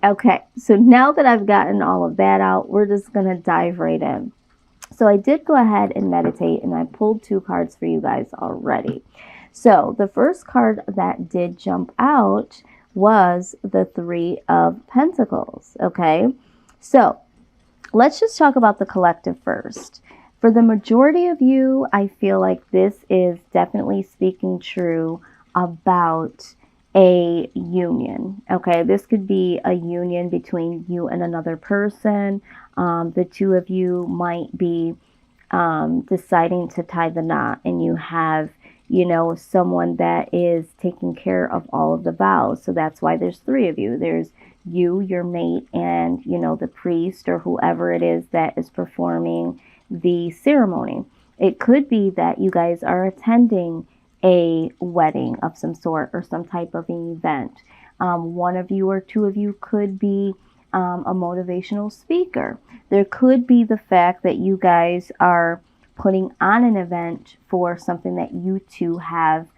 Okay, so now that I've gotten all of that out, we're just going to dive right in. So I did go ahead and meditate, and I pulled two cards for you guys already. So the first card that did jump out was the Three of Pentacles. Okay, so let's just talk about the collective first. For the majority of you, I feel like this is definitely speaking true about a union. Okay, this could be a union between you and another person. The two of you might be deciding to tie the knot, and you have, someone that is taking care of all of the vows. So that's why there's three of you. There's you, your mate, and, the priest or whoever it is that is performing the ceremony. It could be that you guys are attending a wedding of some sort or some type of an event. One of you or two of you could be a motivational speaker. There could be the fact that you guys are putting on an event for something that you two have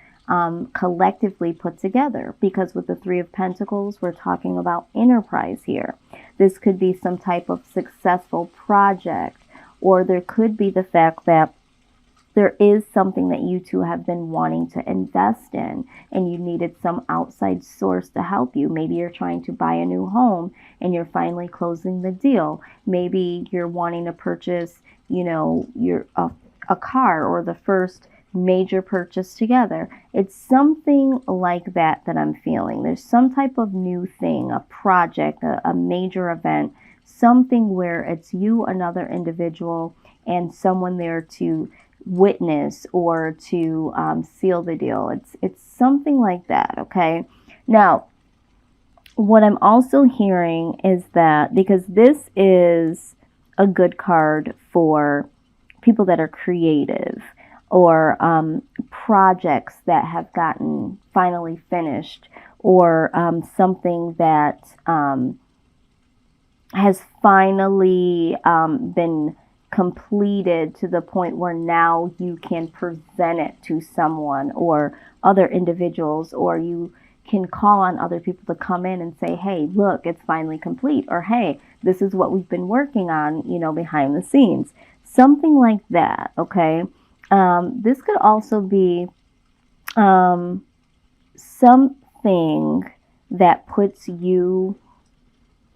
collectively put together. Because with the Three of Pentacles, we're talking about enterprise here. This could be some type of successful project, or there could be the fact that there is something that you two have been wanting to invest in, and you needed some outside source to help you. Maybe you're trying to buy a new home and you're finally closing the deal. Maybe you're wanting to purchase, a car, or the first major purchase together. It's something like that I'm feeling. There's some type of new thing, a project, a major event, something where it's you, another individual, and someone there to witness or to seal the deal. It's something like that. Okay. Now, what I'm also hearing is that, because this is a good card for people that are creative, or projects that have gotten finally finished, or something that has finally been completed to the point where now you can present it to someone or other individuals, or you can call on other people to come in and say, hey, look, it's finally complete, or hey, this is what we've been working on, behind the scenes. Something like that, okay? This could also be something that puts you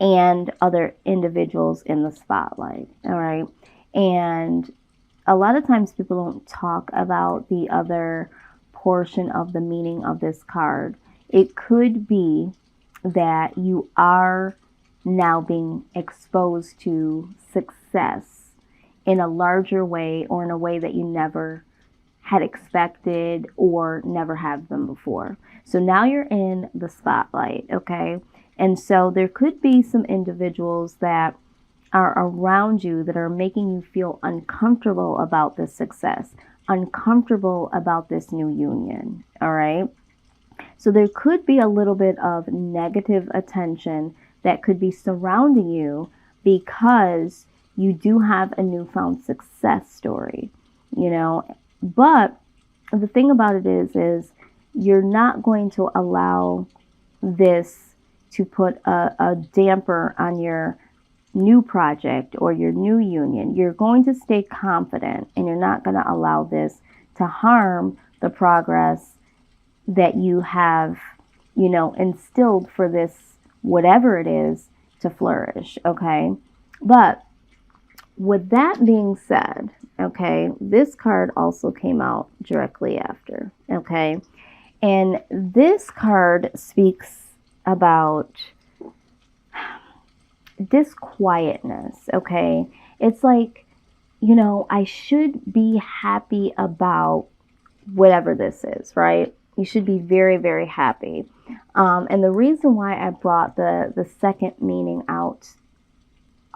and other individuals in the spotlight, all right? And a lot of times people don't talk about the other portion of the meaning of this card. It could be that you are now being exposed to success in a larger way, or in a way that you never had expected or never have them before. So now you're in the spotlight, okay? And so there could be some individuals that are around you that are making you feel uncomfortable about this success, uncomfortable about this new union, all right? So there could be a little bit of negative attention that could be surrounding you, because you do have a newfound success story, But the thing about it is you're not going to allow this to put a damper on your new project or your new union. You're going to stay confident, and you're not going to allow this to harm the progress that you have, instilled for this, whatever it is, to flourish, okay? But with that being said, okay, this card also came out directly after, okay? And this card speaks about disquietness, okay? It's like, I should be happy about whatever this is, right? You should be very, very happy. And the reason why I brought the second meaning out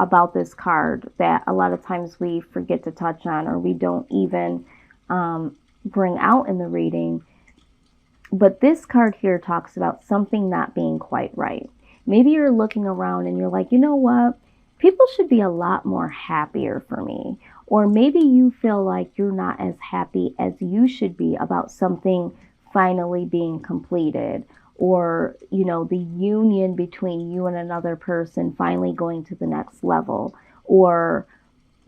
about this card, that a lot of times we forget to touch on, or we don't even bring out in the reading, but this card here talks about something not being quite right. Maybe you're looking around and you're like, you know what? People should be a lot more happier for me. Or maybe you feel like you're not as happy as you should be about something finally being completed, or, you know, the union between you and another person finally going to the next level, or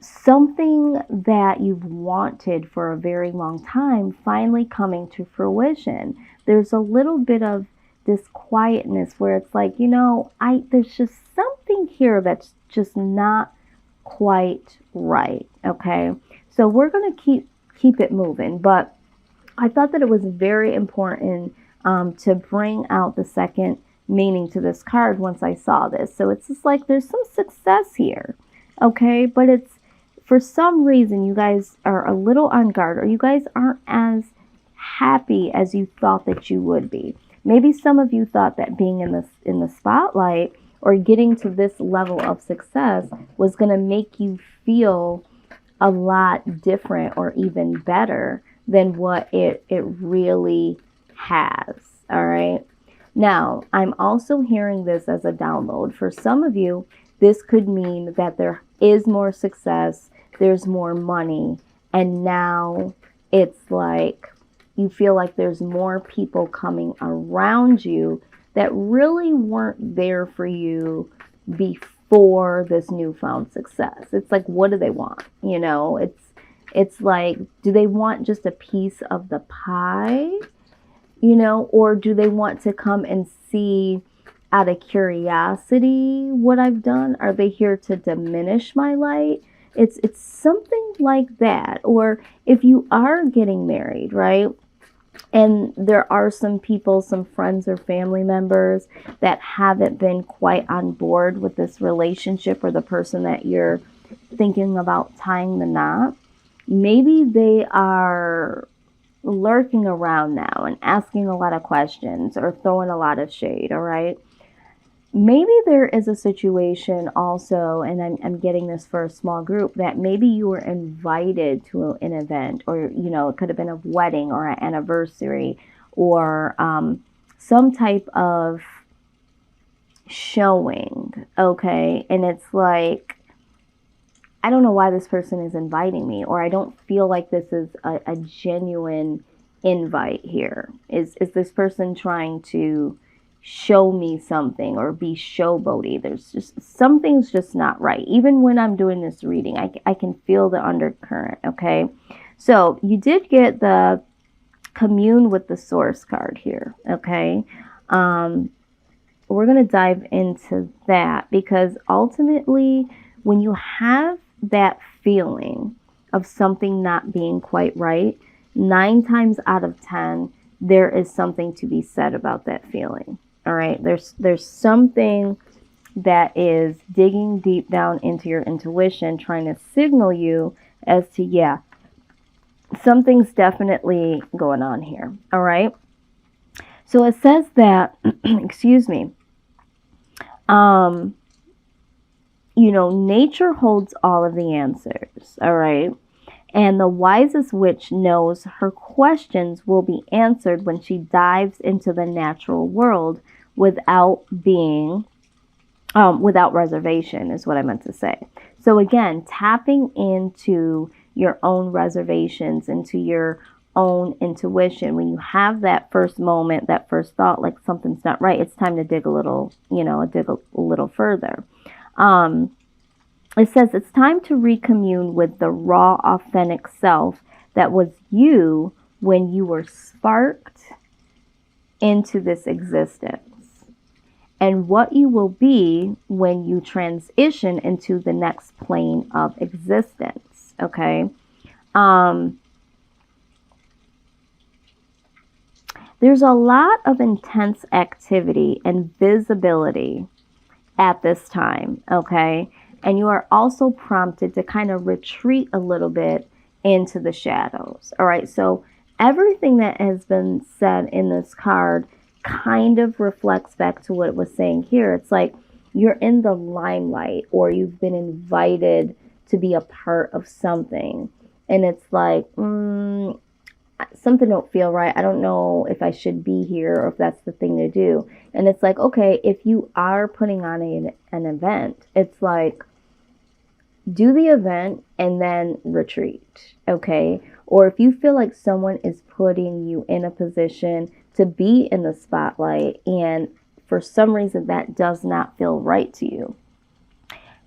something that you've wanted for a very long time finally coming to fruition. There's a little bit of this quietness where it's like, you know, there's just something here that's just not quite right. Okay. So we're going to keep it moving, but I thought that it was very important to bring out the second meaning to this card once I saw this. So it's just like there's some success here, okay? But it's, for some reason, you guys are a little on guard, or you guys aren't as happy as you thought that you would be. Maybe some of you thought that being in the spotlight or getting to this level of success was going to make you feel a lot different or even better than what it really has. All right. Now, I'm also hearing this as a download. For some of you, this could mean that there is more success, there's more money, and now it's like you feel like there's more people coming around you that really weren't there for you before this newfound success. It's like, what do they want? You know, it's like, do they want just a piece of the pie? You know, or do they want to come and see out of curiosity what I've done? Are they here to diminish my light? It's something like that. Or if you are getting married, right? And there are some people, some friends or family members that haven't been quite on board with this relationship or the person that you're thinking about tying the knot. Maybe they are lurking around now and asking a lot of questions or throwing a lot of shade, all right? Maybe there is a situation also, and I'm getting this for a small group, that maybe you were invited to an event, or, you know, it could have been a wedding or an anniversary, or some type of showing, okay? And it's like, I don't know why this person is inviting me, or I don't feel like this is a genuine invite here. Is this person trying to show me something or be showboaty? There's just something's just not right. Even when I'm doing this reading, I can feel the undercurrent, okay? So you did get the commune with the source card here, okay? We're going to dive into that, because ultimately when you have that feeling of something not being quite right, 9 times out of 10, there is something to be said about that feeling. All right. There's something that is digging deep down into your intuition, trying to signal you as to, yeah, something's definitely going on here. All right. So it says that, excuse me, you know, nature holds all of the answers, all right? And the wisest witch knows her questions will be answered when she dives into the natural world without reservation, is what I meant to say. So again, tapping into your own reservations, into your own intuition. When you have that first moment, that first thought, like something's not right, it's time to dig a little, you know, dig a little further. It says it's time to recommune with the raw, authentic self that was you when you were sparked into this existence, and what you will be when you transition into the next plane of existence, okay? There's a lot of intense activity and visibility at this time, okay? And you are also prompted to kind of retreat a little bit into the shadows, all right? So everything that has been said in this card kind of reflects back to what it was saying here. It's like you're in the limelight, or you've been invited to be a part of something. And it's like, something don't feel right. I don't know if I should be here or if that's the thing to do. And it's like, okay, if you are putting on an event, it's like, do the event and then retreat, okay? Or if you feel like someone is putting you in a position to be in the spotlight, and for some reason that does not feel right to you.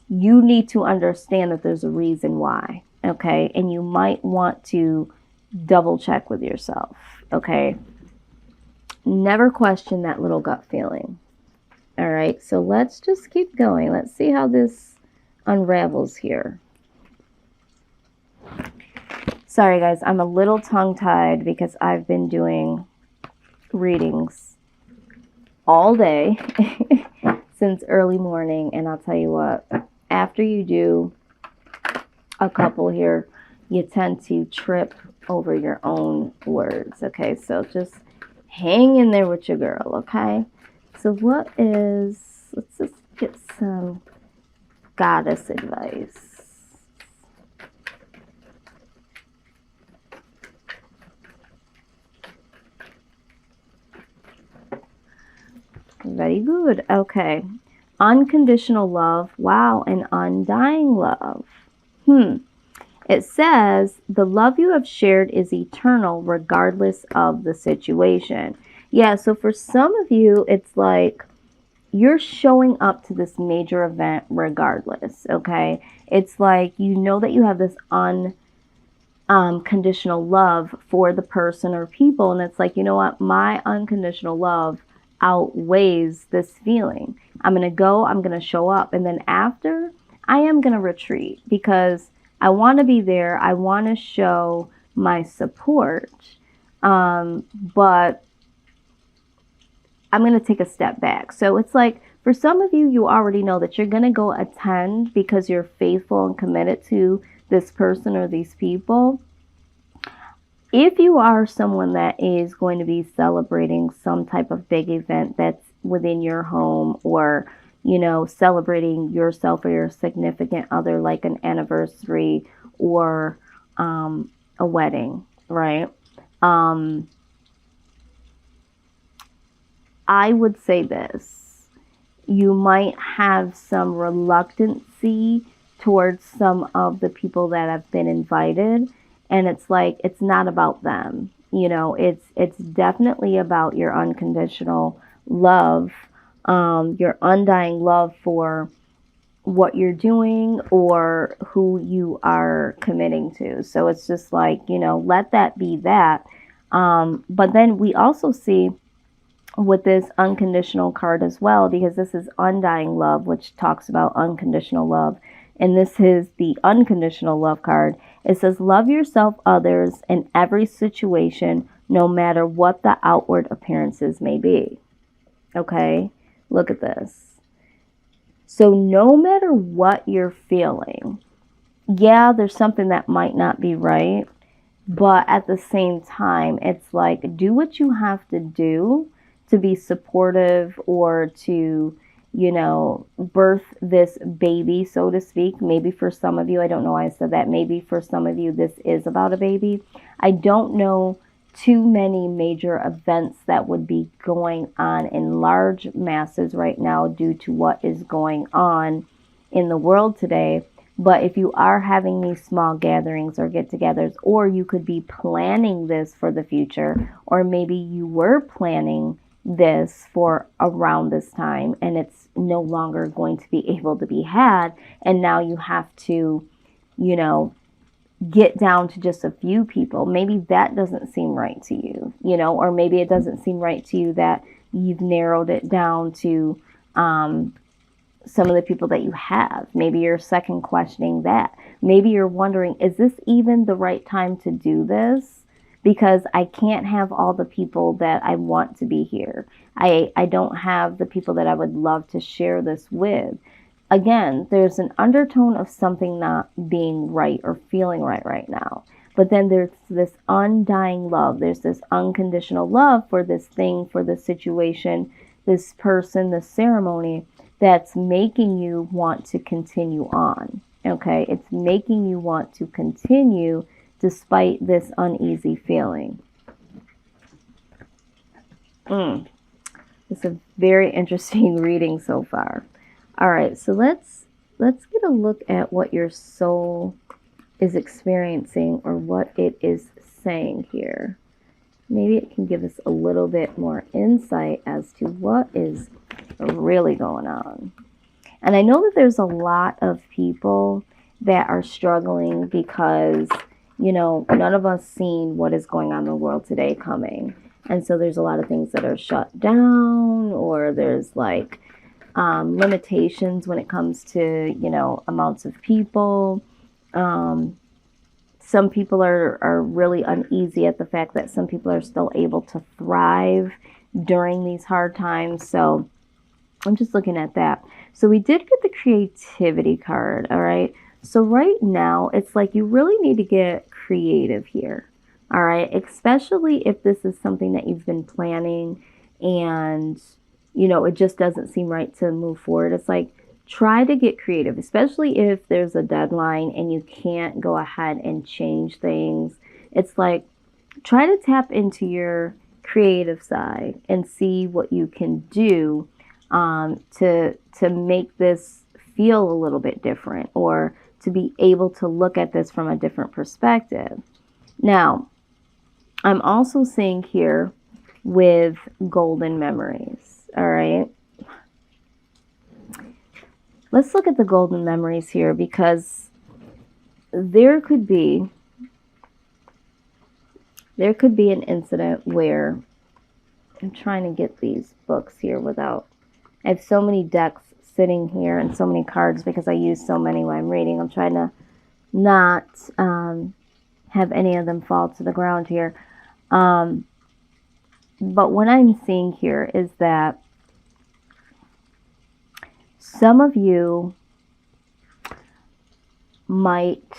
You need to understand that there's a reason why, okay? And you might want to double check with yourself, okay? Never question that little gut feeling. All right, so let's just keep going. Let's see how this unravels here. Sorry, guys, I'm a little tongue-tied because I've been doing readings all day since early morning, and I'll tell you what, after you do a couple here, you tend to trip over your own words, okay? So just hang in there with your girl, okay? So what is, let's just get some goddess advice. Very good. Okay. Unconditional love. Wow. And undying love. It says, the love you have shared is eternal regardless of the situation. Yeah, so for some of you, it's like you're showing up to this major event regardless, okay? It's like you know that you have this unconditional love for the person or people, and it's like, you know what? My unconditional love outweighs this feeling. I'm going to go, I'm going to show up, and then after, I am going to retreat because I want to be there. I want to show my support, but I'm going to take a step back. So it's like, for some of you, you already know that you're going to go attend because you're faithful and committed to this person or these people. If you are someone that is going to be celebrating some type of big event that's within your home, or, you know, celebrating yourself or your significant other, like an anniversary or a wedding, right? I would say this. You might have some reluctancy towards some of the people that have been invited. And it's like, it's not about them. You know, it's definitely about your unconditional love, your undying love for what you're doing or who you are committing to. So it's just like, you know, let that be that. But then we also see with this unconditional card as well, because this is undying love, which talks about unconditional love. And this is the unconditional love card. It says, love yourself, others, in every situation, no matter what the outward appearances may be. Okay, look at this. So no matter what you're feeling, yeah, there's something that might not be right, but at the same time, it's like, do what you have to do to be supportive or to, you know, birth this baby, so to speak. Maybe for some of you, I don't know why I said that. Maybe for some of you, this is about a baby. I don't know too many major events that would be going on in large masses right now due to what is going on in the world today. But if you are having these small gatherings or get-togethers, or you could be planning this for the future, or maybe you were planning this for around this time and it's no longer going to be able to be had, and now you have to, you know, get down to just a few people. Maybe that doesn't seem right to you, you know, or maybe it doesn't seem right to you that you've narrowed it down to some of the people that you have. Maybe you're second questioning that. Maybe you're wondering, is this even the right time to do this? Because I can't have all the people that I want to be here. I don't have the people that I would love to share this with. Again, there's an undertone of something not being right or feeling right now. But then there's this undying love. There's this unconditional love for this thing, for this situation, this person, this ceremony that's making you want to continue on. Okay? It's making you want to continue despite this uneasy feeling. It's a very interesting reading so far. All right, so let's get a look at what your soul is experiencing or what it is saying here. maybe it can give us a little bit more insight as to what is really going on. And I know that there's a lot of people that are struggling because, none of us seen what is going on in the world today coming. And so there's a lot of things that are shut down, or there's like limitations when it comes to, amounts of people. Some people are really uneasy at the fact that some people are still able to thrive during these hard times. So I'm just looking at that. So we did get the creativity card, all right? So right now, it's like you really need to get creative here, all right? Especially if this is something that you've been planning and, it just doesn't seem right to move forward. It's like, try to get creative, especially if there's a deadline and you can't go ahead and change things. It's like, try to tap into your creative side and see what you can do to make this feel a little bit different, or to be able to look at this from a different perspective. Now, I'm also seeing here with golden memories, all right? Let's look at the golden memories here, because there could be an incident where I'm trying to get these books here without, I have so many decks sitting here and so many cards because I use so many when I'm reading. I'm trying to not have any of them fall to the ground here. But what I'm seeing here is that some of you might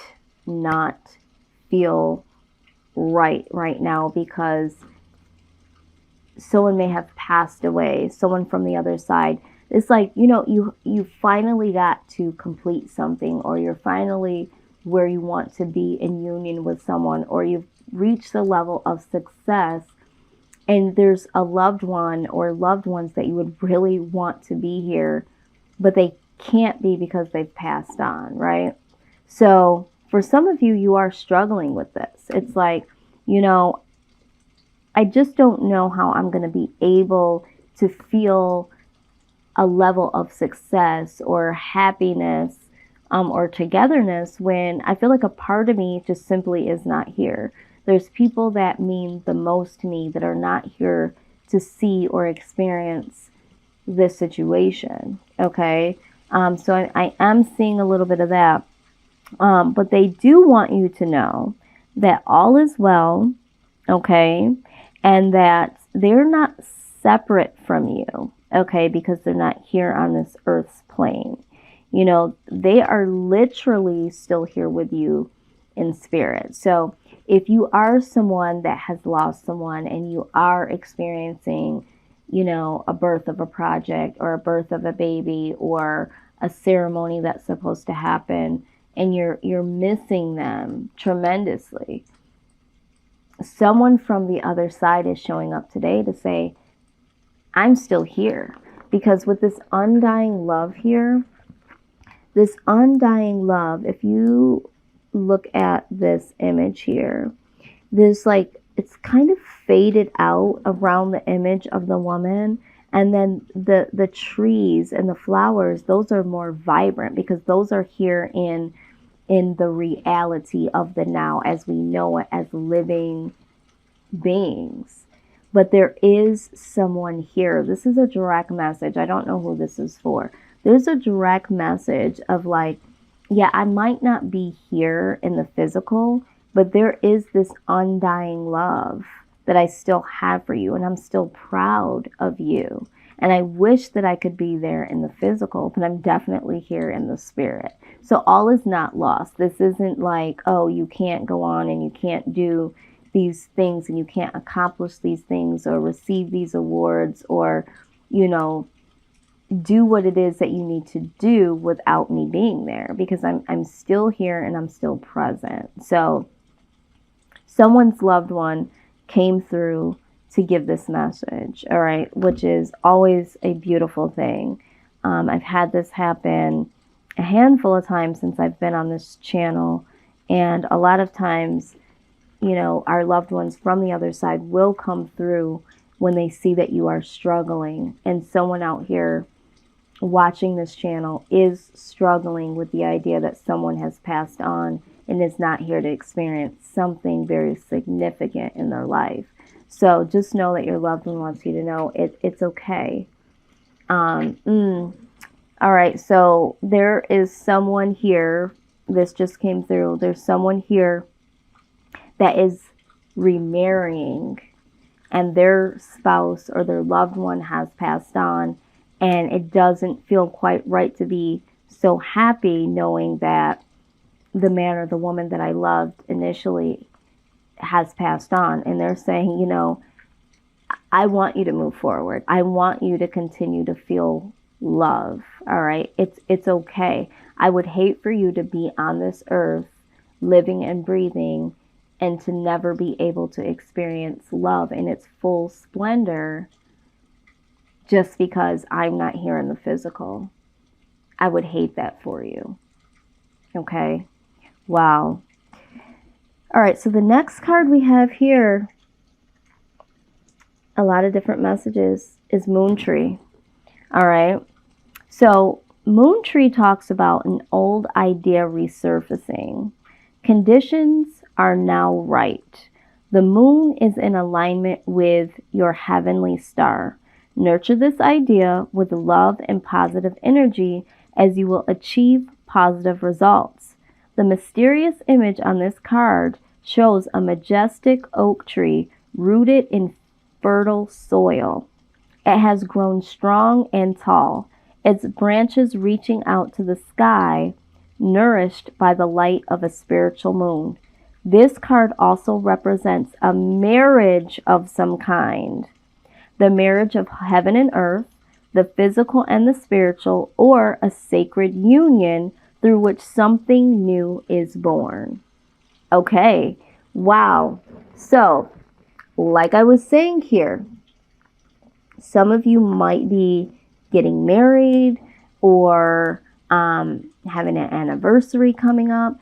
not feel right now because someone may have passed away, someone from the other side. It's like, you finally got to complete something, or you're finally where you want to be in union with someone, or you've reached the level of success, and there's a loved one or loved ones that you would really want to be here, but they can't be because they've passed on, right? So for some of you, you are struggling with this. It's like, I just don't know how I'm going to be able to feel a level of success or happiness or togetherness when I feel like a part of me just simply is not here. There's people that mean the most to me that are not here to see or experience this situation, okay? So I am seeing a little bit of that. But they do want you to know that all is well, okay? And that they're not separate from you, okay? Because they're not here on this earth's plane. They are literally still here with you in spirit. So if you are someone that has lost someone and you are experiencing, a birth of a project or a birth of a baby or a ceremony that's supposed to happen, and you're missing them tremendously, someone from the other side is showing up today to say, I'm still here. Because with this undying love here, this undying love, if you look at this image here, there's like, it's kind of faded out around the image of the woman. And then the trees and the flowers, those are more vibrant because those are here in the reality of the now as we know it as living beings. But there is someone here. This is a direct message. I don't know who this is for. There's a direct message of like, yeah, I might not be here in the physical, but there is this undying love that I still have for you, and I'm still proud of you. And I wish that I could be there in the physical, but I'm definitely here in the spirit. So all is not lost. This isn't like, oh, you can't go on and you can't do these things and you can't accomplish these things or receive these awards or, do what it is that you need to do without me being there, because I'm still here and I'm still present. So someone's loved one came through to give this message, all right, which is always a beautiful thing. I've had this happen a handful of times since I've been on this channel, and a lot of times, you know, our loved ones from the other side will come through when they see that you are struggling. And someone out here watching this channel is struggling with the idea that someone has passed on and is not here to experience something very significant in their life. So just know that your loved one wants you to know it's okay. All right, so there is someone here. This just came through. There's someone here that is remarrying, and their spouse or their loved one has passed on, and it doesn't feel quite right to be so happy knowing that the man or the woman that I loved initially has passed on. And they're saying, you know, I want you to move forward. I want you to continue to feel love. All right. It's okay. I would hate for you to be on this earth living and breathing and to never be able to experience love in its full splendor just because I'm not here in the physical. I would hate that for you. Okay. Wow. All right. So the next card we have here, a lot of different messages, is Moon Tree. All right. So Moon Tree talks about an old idea resurfacing. Conditions are now right. The moon is in alignment with your heavenly star. Nurture this idea with love and positive energy as you will achieve positive results. The mysterious image on this card shows a majestic oak tree rooted in fertile soil. It has grown strong and tall, its branches reaching out to the sky, nourished by the light of a spiritual moon. This card also represents a marriage of some kind. The marriage of heaven and earth, the physical and the spiritual, or a sacred union through which something new is born. Okay, wow. So, like I was saying here, some of you might be getting married or having an anniversary coming up.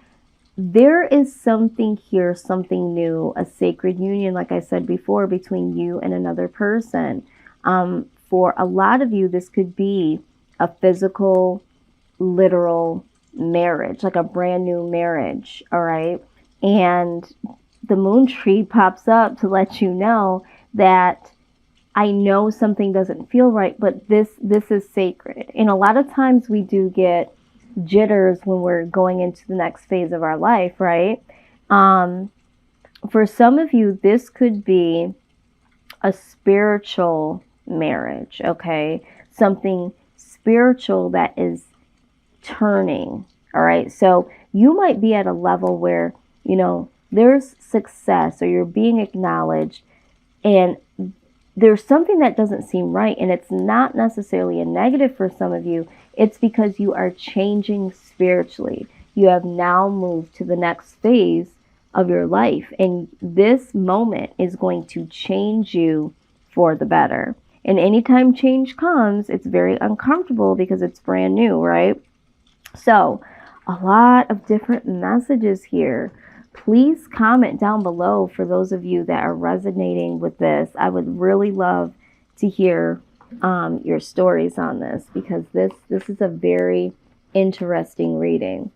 There is something here, something new, a sacred union, like I said before, between you and another person. For a lot of you, this could be a physical, literal marriage, like a brand new marriage, all right? And the moon tree pops up to let you know that I know something doesn't feel right, but this is sacred. And a lot of times we do get jitters when we're going into the next phase of our life, right? For some of you, this could be a spiritual marriage, okay? Something spiritual that is turning, all right? So you might be at a level where, you know, there's success or you're being acknowledged and there's something that doesn't seem right, and it's not necessarily a negative for some of you. It's because you are changing spiritually. You have now moved to the next phase of your life, and this moment is going to change you for the better. And anytime change comes, it's very uncomfortable because it's brand new, right? So, a lot of different messages here. Please comment down below for those of you that are resonating with this. I would really love to hear your stories on this because this is a very interesting reading.